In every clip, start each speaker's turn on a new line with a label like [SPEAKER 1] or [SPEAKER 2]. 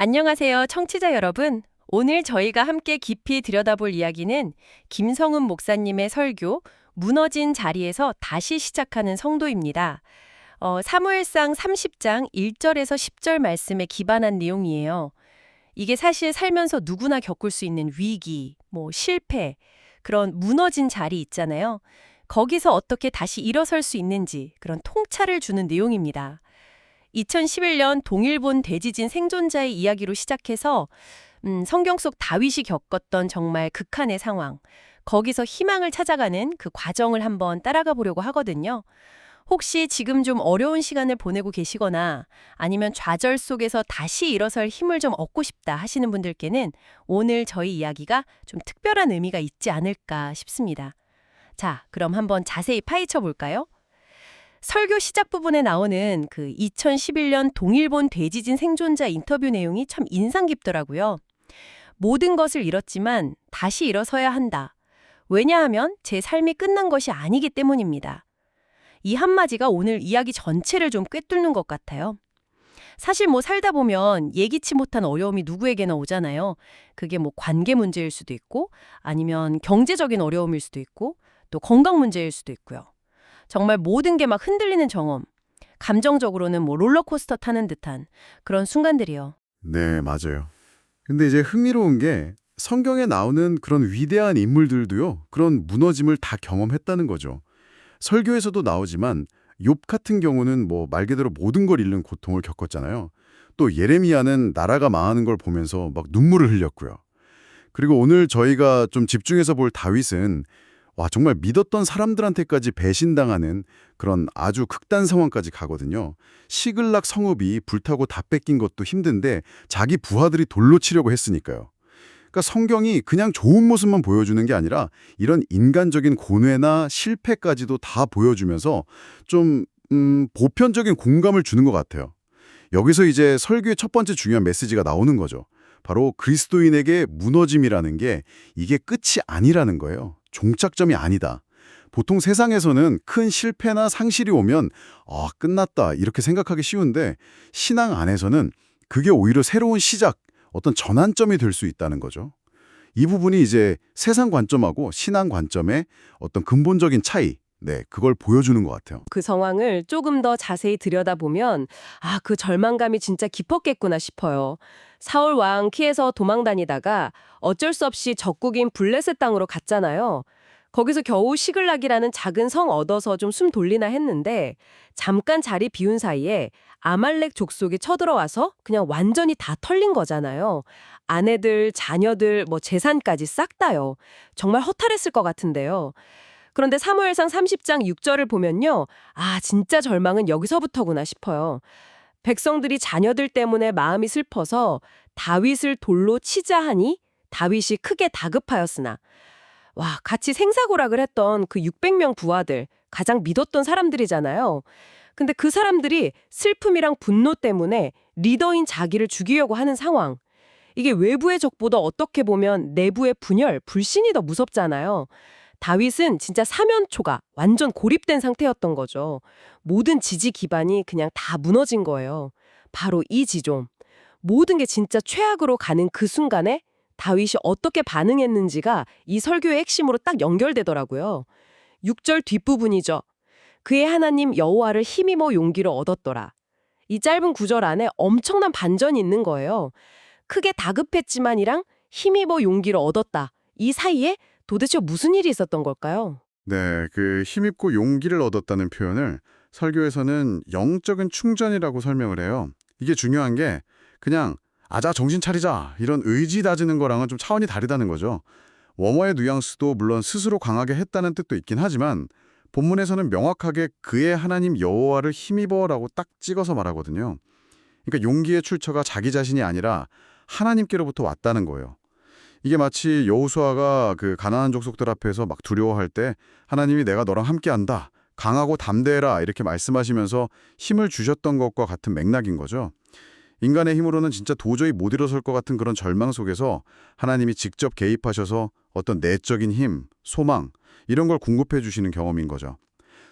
[SPEAKER 1] 안녕하세요, 청취자 여러분. 오늘 저희가 함께 깊이 들여다볼 이야기는 김성훈 목사님의 설교 무너진 자리에서 다시 시작하는 성도입니다. 사무엘상 30장 1절에서 10절 말씀에 기반한 내용이에요. 이게 사실 살면서 누구나 겪을 수 있는 위기, 실패, 그런 무너진 자리 있잖아요. 거기서 어떻게 다시 일어설 수 있는지 그런 통찰을 주는 내용입니다. 2011년 동일본 대지진 생존자의 이야기로 시작해서 성경 속 다윗이 겪었던 정말 극한의 상황, 거기서 희망을 찾아가는 그 과정을 한번 따라가 보려고 하거든요. 혹시 지금 좀 어려운 시간을 보내고 계시거나 아니면 좌절 속에서 다시 일어설 힘을 좀 얻고 싶다 하시는 분들께는 오늘 저희 이야기가 좀 특별한 의미가 있지 않을까 싶습니다. 자, 그럼 한번 자세히 파헤쳐 볼까요? 설교 시작 부분에 나오는 그 2011년 동일본 대지진 생존자 인터뷰 내용이 참 인상 깊더라고요. 모든 것을 잃었지만 다시 일어서야 한다. 왜냐하면 제 삶이 끝난 것이 아니기 때문입니다. 이 한마디가 오늘 이야기 전체를 좀 꿰뚫는 것 같아요. 사실 살다 보면 예기치 못한 어려움이 누구에게나 오잖아요. 그게 관계 문제일 수도 있고 아니면 경제적인 어려움일 수도 있고 또 건강 문제일 수도 있고요. 정말 모든 게 막 흔들리는 경험, 감정적으로는 롤러코스터 타는 듯한 그런 순간들이요.
[SPEAKER 2] 네, 맞아요. 근데 이제 흥미로운 게 성경에 나오는 그런 위대한 인물들도요, 그런 무너짐을 다 경험했다는 거죠. 설교에서도 나오지만 욥 같은 경우는 말 그대로 모든 걸 잃는 고통을 겪었잖아요. 또 예레미야는 나라가 망하는 걸 보면서 막 눈물을 흘렸고요. 그리고 오늘 저희가 좀 집중해서 볼 다윗은 정말 믿었던 사람들한테까지 배신당하는 그런 아주 극단 상황까지 가거든요. 시글락 성읍이 불타고 다 뺏긴 것도 힘든데 자기 부하들이 돌로 치려고 했으니까요. 그러니까 성경이 그냥 좋은 모습만 보여주는 게 아니라 이런 인간적인 고뇌나 실패까지도 다 보여주면서 좀 보편적인 공감을 주는 것 같아요. 여기서 이제 설교의 첫 번째 중요한 메시지가 나오는 거죠. 바로 그리스도인에게 무너짐이라는 게 이게 끝이 아니라는 거예요. 종착점이 아니다. 보통 세상에서는 큰 실패나 상실이 오면 끝났다 이렇게 생각하기 쉬운데 신앙 안에서는 그게 오히려 새로운 시작, 어떤 전환점이 될 수 있다는 거죠. 이 부분이 이제 세상 관점하고 신앙 관점의 어떤 근본적인 차이, 그걸 보여주는 것 같아요.
[SPEAKER 1] 그 상황을 조금 더 자세히 들여다보면 그 절망감이 진짜 깊었겠구나 싶어요. 사울 왕 키에서 도망 다니다가 어쩔 수 없이 적국인 블레셋 땅으로 갔잖아요. 거기서 겨우 시글락이라는 작은 성 얻어서 좀 숨 돌리나 했는데 잠깐 자리 비운 사이에 아말렉 족속이 쳐들어와서 그냥 완전히 다 털린 거잖아요. 아내들, 자녀들, 재산까지 싹 다요. 정말 허탈했을 것 같은데요. 그런데 사무엘상 30장 6절을 보면요. 진짜 절망은 여기서부터구나 싶어요. 백성들이 자녀들 때문에 마음이 슬퍼서 다윗을 돌로 치자 하니 다윗이 크게 다급하였으나 같이 생사고락을 했던 그 600명 부하들, 가장 믿었던 사람들이잖아요. 근데 그 사람들이 슬픔이랑 분노 때문에 리더인 자기를 죽이려고 하는 상황. 이게 외부의 적보다 어떻게 보면 내부의 분열, 불신이 더 무섭잖아요. 다윗은 진짜 사면초가 완전 고립된 상태였던 거죠. 모든 지지 기반이 그냥 다 무너진 거예요. 바로 이 지점. 모든 게 진짜 최악으로 가는 그 순간에 다윗이 어떻게 반응했는지가 이 설교의 핵심으로 딱 연결되더라고요. 6절 뒷부분이죠. 그의 하나님 여호와를 힘입어 용기를 얻었더라. 이 짧은 구절 안에 엄청난 반전이 있는 거예요. 크게 다급했지만이랑 힘입어 용기를 얻었다. 이 사이에 도대체 무슨 일이 있었던 걸까요?
[SPEAKER 2] 네, 그 힘입고 용기를 얻었다는 표현을 설교에서는 영적인 충전이라고 설명을 해요. 이게 중요한 게 그냥 아자 정신 차리자 이런 의지 다지는 거랑은 좀 차원이 다르다는 거죠. 원어의 뉘앙스도 물론 스스로 강하게 했다는 뜻도 있긴 하지만 본문에서는 명확하게 그의 하나님 여호와를 힘입어라고 딱 찍어서 말하거든요. 그러니까 용기의 출처가 자기 자신이 아니라 하나님께로부터 왔다는 거예요. 이게 마치 여호수아가 그 가나안 족속들 앞에서 막 두려워할 때 하나님이 내가 너랑 함께한다. 강하고 담대해라 이렇게 말씀하시면서 힘을 주셨던 것과 같은 맥락인 거죠. 인간의 힘으로는 진짜 도저히 못 일어설 것 같은 그런 절망 속에서 하나님이 직접 개입하셔서 어떤 내적인 힘, 소망 이런 걸 공급해 주시는 경험인 거죠.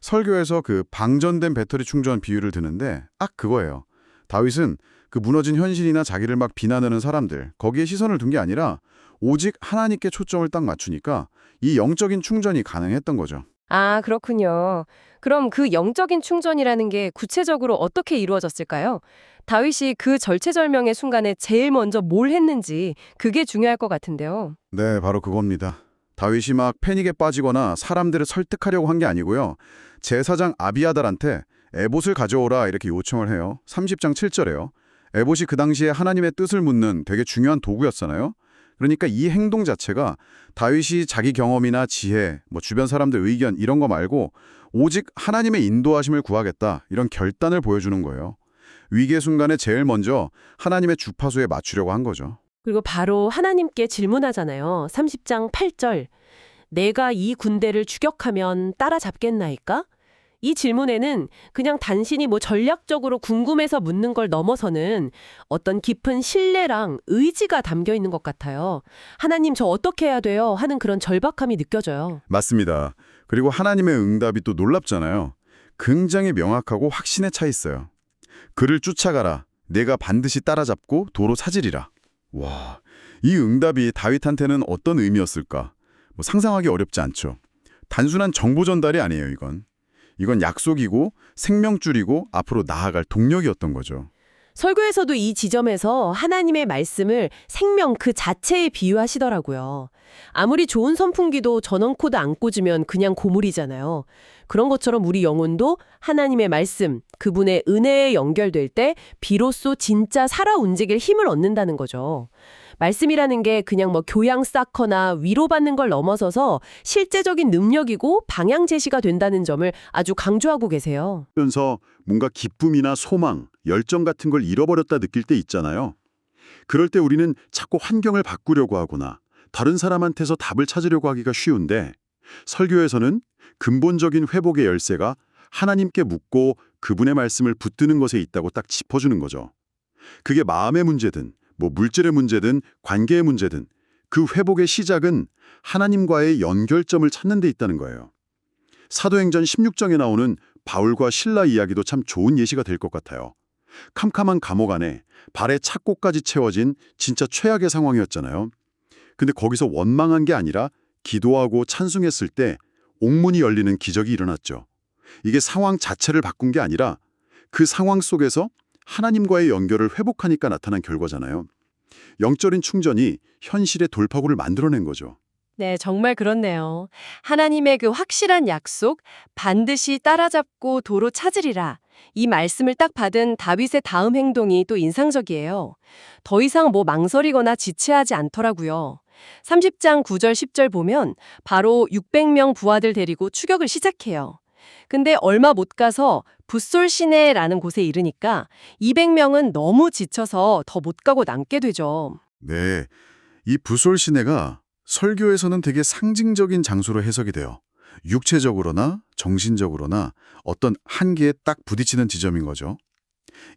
[SPEAKER 2] 설교에서 그 방전된 배터리 충전 비유를 드는데 딱 그거예요. 다윗은 그 무너진 현실이나 자기를 막 비난하는 사람들, 거기에 시선을 둔 게 아니라 오직 하나님께 초점을 딱 맞추니까 이 영적인 충전이 가능했던 거죠.
[SPEAKER 3] 아, 그렇군요. 그럼 그 영적인 충전이라는 게 구체적으로 어떻게 이루어졌을까요? 다윗이 그 절체절명의 순간에 제일 먼저 뭘 했는지 그게 중요할 것 같은데요.
[SPEAKER 2] 네, 바로 그겁니다. 다윗이 막 패닉에 빠지거나 사람들을 설득하려고 한 게 아니고요. 제사장 아비아달한테 에봇을 가져오라 이렇게 요청을 해요. 30장 7절에요. 에봇이 그 당시에 하나님의 뜻을 묻는 되게 중요한 도구였잖아요. 그러니까 이 행동 자체가 다윗이 자기 경험이나 지혜, 주변 사람들 의견 이런 거 말고 오직 하나님의 인도하심을 구하겠다 이런 결단을 보여주는 거예요. 위기의 순간에 제일 먼저 하나님의 주파수에 맞추려고 한 거죠.
[SPEAKER 1] 그리고 바로 하나님께 질문하잖아요. 30장 8절. 내가 이 군대를 추격하면 따라잡겠나이까? 이 질문에는 그냥 단순히 전략적으로 궁금해서 묻는 걸 넘어서는 어떤 깊은 신뢰랑 의지가 담겨 있는 것 같아요. 하나님 저 어떻게 해야 돼요? 하는 그런 절박함이 느껴져요.
[SPEAKER 2] 맞습니다. 그리고 하나님의 응답이 또 놀랍잖아요. 굉장히 명확하고 확신에 차 있어요. 그를 쫓아가라. 내가 반드시 따라잡고 도로 찾으리라. 와, 이 응답이 다윗한테는 어떤 의미였을까? 상상하기 어렵지 않죠. 단순한 정보 전달이 아니에요, 이건. 이건 약속이고 생명줄이고 앞으로 나아갈 동력이었던 거죠.
[SPEAKER 1] 설교에서도 이 지점에서 하나님의 말씀을 생명 그 자체에 비유하시더라고요. 아무리 좋은 선풍기도 전원코드 안 꽂으면 그냥 고물이잖아요. 그런 것처럼 우리 영혼도 하나님의 말씀, 그분의 은혜에 연결될 때 비로소 진짜 살아 움직일 힘을 얻는다는 거죠. 말씀이라는 게 그냥 교양 쌓거나 위로받는 걸 넘어서서 실제적인 능력이고 방향 제시가 된다는 점을 아주 강조하고 계세요.
[SPEAKER 4] 면서 뭔가 기쁨이나 소망, 열정 같은 걸 잃어버렸다 느낄 때 있잖아요. 그럴 때 우리는 자꾸 환경을 바꾸려고 하거나 다른 사람한테서 답을 찾으려고 하기가 쉬운데 설교에서는 근본적인 회복의 열쇠가 하나님께 묻고 그분의 말씀을 붙드는 것에 있다고 딱 짚어주는 거죠. 그게 마음의 문제든 물질의 문제든 관계의 문제든 그 회복의 시작은 하나님과의 연결점을 찾는 데 있다는 거예요. 사도행전 16장에 나오는 바울과 실라 이야기도 참 좋은 예시가 될 것 같아요. 캄캄한 감옥 안에 발에 착고까지 채워진 진짜 최악의 상황이었잖아요. 근데 거기서 원망한 게 아니라 기도하고 찬송했을 때 옥문이 열리는 기적이 일어났죠. 이게 상황 자체를 바꾼 게 아니라 그 상황 속에서 하나님과의 연결을 회복하니까 나타난 결과잖아요. 영적인 충전이 현실의 돌파구를 만들어낸 거죠.
[SPEAKER 3] 네, 정말 그렇네요. 하나님의 그 확실한 약속, 반드시 따라잡고 도로 찾으리라. 이 말씀을 딱 받은 다윗의 다음 행동이 또 인상적이에요. 더 이상 망설이거나 지체하지 않더라고요. 30장 9절 10절 보면 바로 600명 부하들 데리고 추격을 시작해요. 근데 얼마 못 가서 붓솔 시내라는 곳에 이르니까 200명은 너무 지쳐서 더 못 가고 남게 되죠.
[SPEAKER 2] 네, 이 부솔 시내가 설교에서는 되게 상징적인 장소로 해석이 돼요. 육체적으로나 정신적으로나 어떤 한계에 딱 부딪히는 지점인 거죠.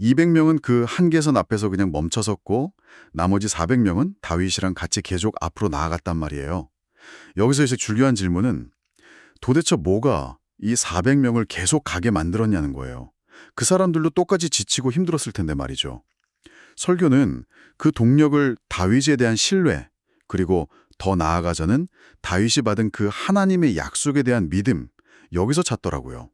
[SPEAKER 2] 200명은 그 한계선 앞에서 그냥 멈춰섰고 나머지 400명은 다윗이랑 같이 계속 앞으로 나아갔단 말이에요. 여기서 이제 중요한 질문은 도대체 뭐가 이 400명을 계속 가게 만들었냐는 거예요. 그 사람들도 똑같이 지치고 힘들었을 텐데 말이죠. 설교는 그 동력을 다윗에 대한 신뢰, 그리고 더 나아가자는 다윗이 받은 그 하나님의 약속에 대한 믿음, 여기서 찾더라고요.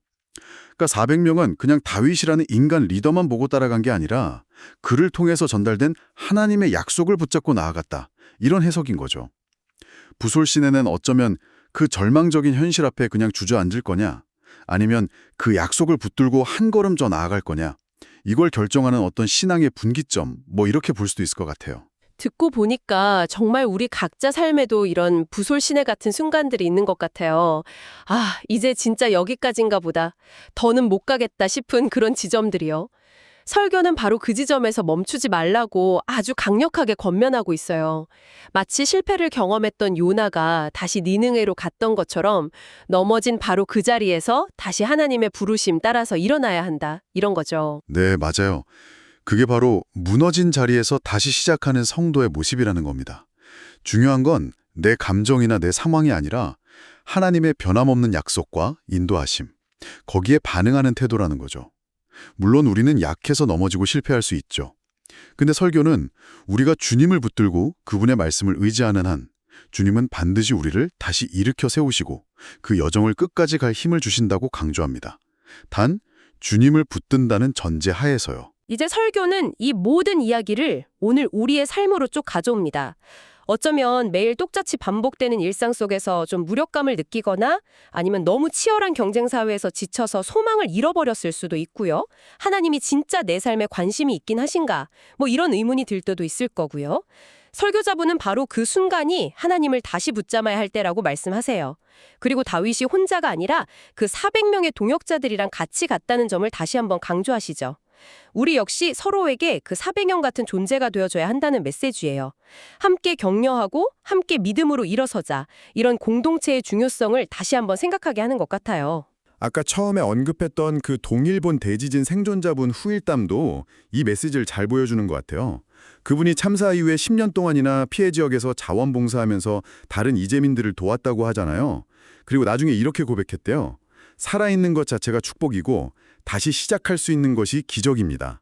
[SPEAKER 2] 그러니까 400명은 그냥 다윗이라는 인간 리더만 보고 따라간 게 아니라 그를 통해서 전달된 하나님의 약속을 붙잡고 나아갔다. 이런 해석인 거죠. 부솔 시내는 어쩌면 그 절망적인 현실 앞에 그냥 주저앉을 거냐, 아니면 그 약속을 붙들고 한 걸음 더 나아갈 거냐, 이걸 결정하는 어떤 신앙의 분기점, 이렇게 볼 수도 있을 것 같아요.
[SPEAKER 1] 듣고 보니까 정말 우리 각자 삶에도 이런 부솔시내 같은 순간들이 있는 것 같아요. 아, 이제 진짜 여기까지인가 보다. 더는 못 가겠다 싶은 그런 지점들이요. 설교는 바로 그 지점에서 멈추지 말라고 아주 강력하게 권면하고 있어요. 마치 실패를 경험했던 요나가 다시 니느웨로 갔던 것처럼 넘어진 바로 그 자리에서 다시 하나님의 부르심 따라서 일어나야 한다. 이런 거죠.
[SPEAKER 2] 네, 맞아요. 그게 바로 무너진 자리에서 다시 시작하는 성도의 모습이라는 겁니다. 중요한 건 내 감정이나 내 상황이 아니라 하나님의 변함없는 약속과 인도하심, 거기에 반응하는 태도라는 거죠. 물론 우리는 약해서 넘어지고 실패할 수 있죠. 근데 설교는 우리가 주님을 붙들고 그분의 말씀을 의지하는 한 주님은 반드시 우리를 다시 일으켜 세우시고 그 여정을 끝까지 갈 힘을 주신다고 강조합니다. 단 주님을 붙든다는 전제 하에서요.
[SPEAKER 1] 이제 설교는 이 모든 이야기를 오늘 우리의 삶으로 쭉 가져옵니다. 어쩌면 매일 똑같이 반복되는 일상 속에서 좀 무력감을 느끼거나 아니면 너무 치열한 경쟁 사회에서 지쳐서 소망을 잃어버렸을 수도 있고요. 하나님이 진짜 내 삶에 관심이 있긴 하신가? 뭐 이런 의문이 들 때도 있을 거고요. 설교자분은 바로 그 순간이 하나님을 다시 붙잡아야 할 때라고 말씀하세요. 그리고 다윗이 혼자가 아니라 그 400명의 동역자들이랑 같이 갔다는 점을 다시 한번 강조하시죠. 우리 역시 서로에게 그 400명 같은 존재가 되어줘야 한다는 메시지예요. 함께 격려하고 함께 믿음으로 일어서자. 이런 공동체의 중요성을 다시 한번 생각하게 하는 것 같아요.
[SPEAKER 5] 아까 처음에 언급했던 그 동일본 대지진 생존자분 후일담도 이 메시지를 잘 보여주는 것 같아요. 그분이 참사 이후에 10년 동안이나 피해 지역에서 자원봉사하면서 다른 이재민들을 도왔다고 하잖아요. 그리고 나중에 이렇게 고백했대요. 살아있는 것 자체가 축복이고 다시 시작할 수 있는 것이 기적입니다.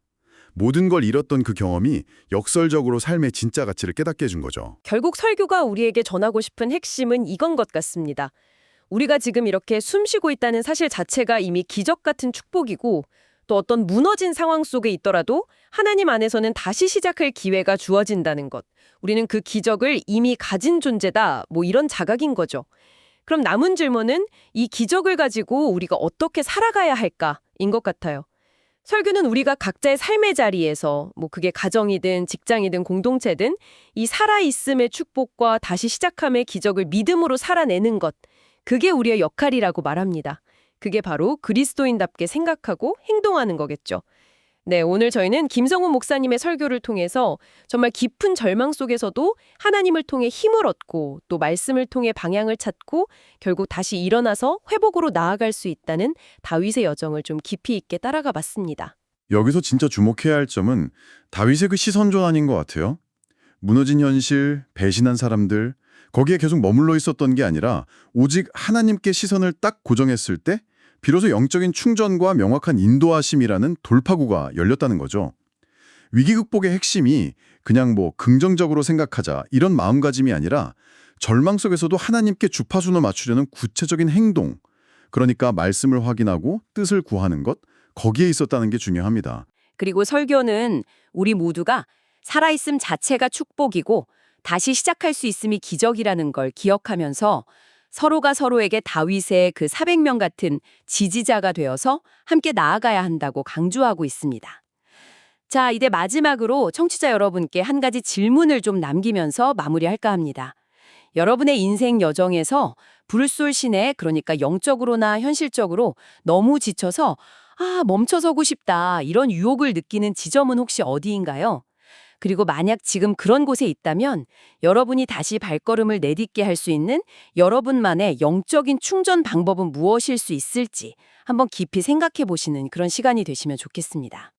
[SPEAKER 5] 모든 걸 잃었던 그 경험이 역설적으로 삶의 진짜 가치를 깨닫게 해준 거죠.
[SPEAKER 1] 결국 설교가 우리에게 전하고 싶은 핵심은 이건 것 같습니다. 우리가 지금 이렇게 숨쉬고 있다는 사실 자체가 이미 기적 같은 축복이고 또 어떤 무너진 상황 속에 있더라도 하나님 안에서는 다시 시작할 기회가 주어진다는 것. 우리는 그 기적을 이미 가진 존재다. 뭐 이런 자각인 거죠. 그럼 남은 질문은 이 기적을 가지고 우리가 어떻게 살아가야 할까인 것 같아요. 설교는 우리가 각자의 삶의 자리에서 뭐 그게 가정이든 직장이든 공동체든 이 살아있음의 축복과 다시 시작함의 기적을 믿음으로 살아내는 것. 그게 우리의 역할이라고 말합니다. 그게 바로 그리스도인답게 생각하고 행동하는 거겠죠. 네, 오늘 저희는 김성훈 목사님의 설교를 통해서 정말 깊은 절망 속에서도 하나님을 통해 힘을 얻고 또 말씀을 통해 방향을 찾고 결국 다시 일어나서 회복으로 나아갈 수 있다는 다윗의 여정을 좀 깊이 있게 따라가 봤습니다.
[SPEAKER 2] 여기서 진짜 주목해야 할 점은 다윗의 그 시선전 아닌 것 같아요. 무너진 현실, 배신한 사람들, 거기에 계속 머물러 있었던 게 아니라 오직 하나님께 시선을 딱 고정했을 때 비로소 영적인 충전과 명확한 인도하심이라는 돌파구가 열렸다는 거죠. 위기 극복의 핵심이 그냥 뭐 긍정적으로 생각하자 이런 마음가짐이 아니라 절망 속에서도 하나님께 주파수를 맞추려는 구체적인 행동, 그러니까 말씀을 확인하고 뜻을 구하는 것, 거기에 있었다는 게 중요합니다.
[SPEAKER 3] 그리고 설교는 우리 모두가 살아있음 자체가 축복이고 다시 시작할 수 있음이 기적이라는 걸 기억하면서 서로가 서로에게 다윗의 그 400명 같은 지지자가 되어서 함께 나아가야 한다고 강조하고 있습니다. 자, 이제 마지막으로 청취자 여러분께 한 가지 질문을 좀 남기면서 마무리할까 합니다. 여러분의 인생 여정에서 불솔신에 그러니까 영적으로나 현실적으로 너무 지쳐서 멈춰서고 싶다 이런 유혹을 느끼는 지점은 혹시 어디인가요? 그리고 만약 지금 그런 곳에 있다면 여러분이 다시 발걸음을 내딛게 할 수 있는 여러분만의 영적인 충전 방법은 무엇일 수 있을지 한번 깊이 생각해 보시는 그런 시간이 되시면 좋겠습니다.